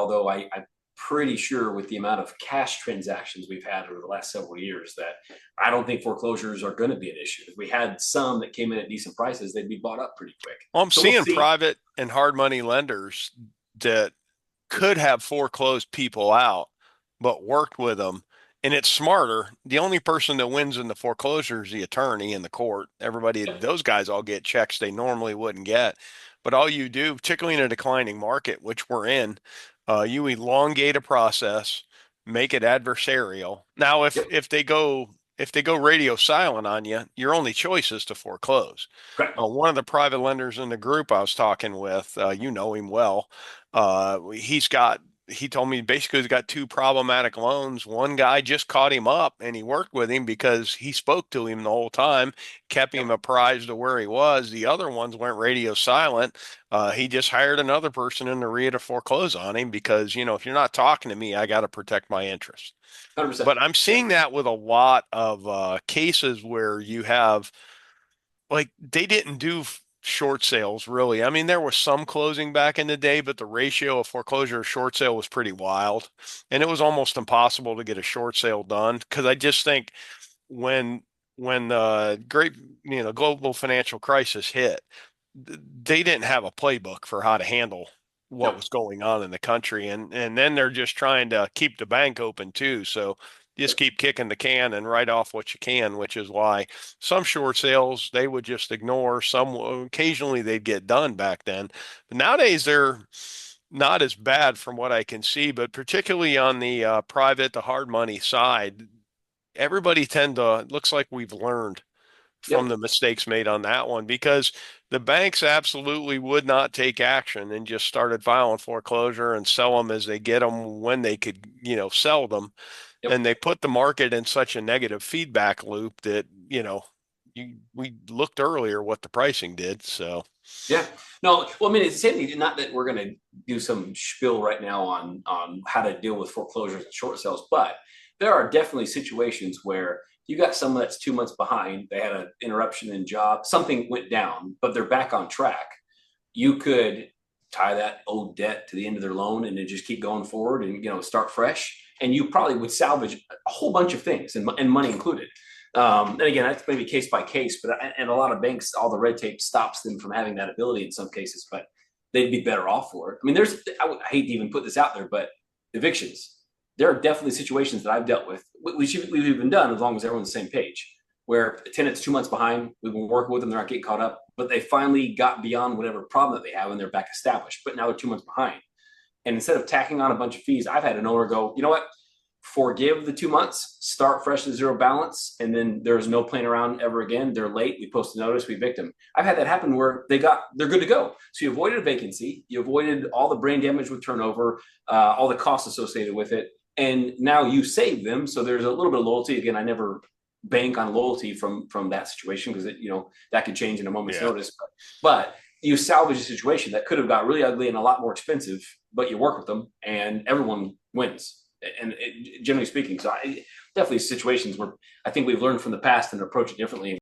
although I'm pretty sure with the amount of cash transactions we've had over the last several years that I don't think foreclosures are going to be an issue. If we had some that came in at decent prices, they'd be bought up pretty quick. Well, I'm So we'll seeing see. private and hard money lenders that could have foreclosed people out, but worked with them. And it's smarter. The only person that wins in the foreclosure is the attorney in the court. Everybody, those guys all get checks they normally wouldn't get. But all you do, particularly in a declining market, which we're in, you elongate a process, make it adversarial. Now, Yep. if they go radio silent on you, your only choice is to foreclose. Correct. One of the private lenders in the group I was talking with, you know him well. He told me basically he's got two problematic loans. One guy just caught him up and he worked with him because he spoke to him the whole time, kept him Yep. apprised of where he was. The other ones went radio silent. He just hired another person in the REIA to foreclose on him because, if you're not talking to me, I got to protect my interest. 100%. But I'm seeing that with a lot of cases where you have, like, they didn't do short sales really. I mean, there was some closing back in the day, but the ratio of foreclosure to short sale was pretty wild. And it was almost impossible to get a short sale done because I just think when when the great, global financial crisis hit, they didn't have a playbook for how to handle what No. was going on in the country. And then they're just trying to keep the bank open too. So just Yep. keep kicking the can and write off what you can, which is why some short sales they would just ignore. Some occasionally they'd get done back then. But nowadays they're not as bad from what I can see, but particularly on the private, the hard money side, everybody it looks like we've learned from Yep. the mistakes made on that one because the banks absolutely would not take action and just started filing foreclosure and sell them as they get them when they could, sell them. Yep. And they put the market in such a negative feedback loop that, we looked earlier what the pricing did. So, Yeah. No, well, I mean, it's certainly not that we're going to do some spiel right now on how to deal with foreclosures and short sales, but there are definitely situations where you got someone that's 2 months behind. They had an interruption in job, something went down, but they're back on track. You could tie that old debt to the end of their loan and then just keep going forward and start fresh. And you probably would salvage a whole bunch of things and money included. And again, that's maybe case by case, but and a lot of banks, all the red tape stops them from having that ability in some cases, but they'd be better off for it. I mean, I hate to even put this out there, but evictions, there are definitely situations that I've dealt with, we've even done as long as everyone's on the same page, where a tenant's 2 months behind, we've been working with them, they're not getting caught up, but they finally got beyond whatever problem that they have and they're back established, but now they're 2 months behind. And instead of tacking on a bunch of fees, I've had an owner go, you know what? Forgive the 2 months, start fresh at zero balance, and then there's no playing around ever again. They're late. We post a notice, we evict them. I've had that happen where they're good to go. So you avoided a vacancy, you avoided all the brain damage with turnover, all the costs associated with it, and now you save them. So there's a little bit of loyalty. Again, I never bank on loyalty from that situation because that could change in a moment's yeah. notice. But you salvage a situation that could have got really ugly and a lot more expensive, but you work with them, and everyone wins. And generally speaking, so definitely situations where I think we've learned from the past and approach it differently.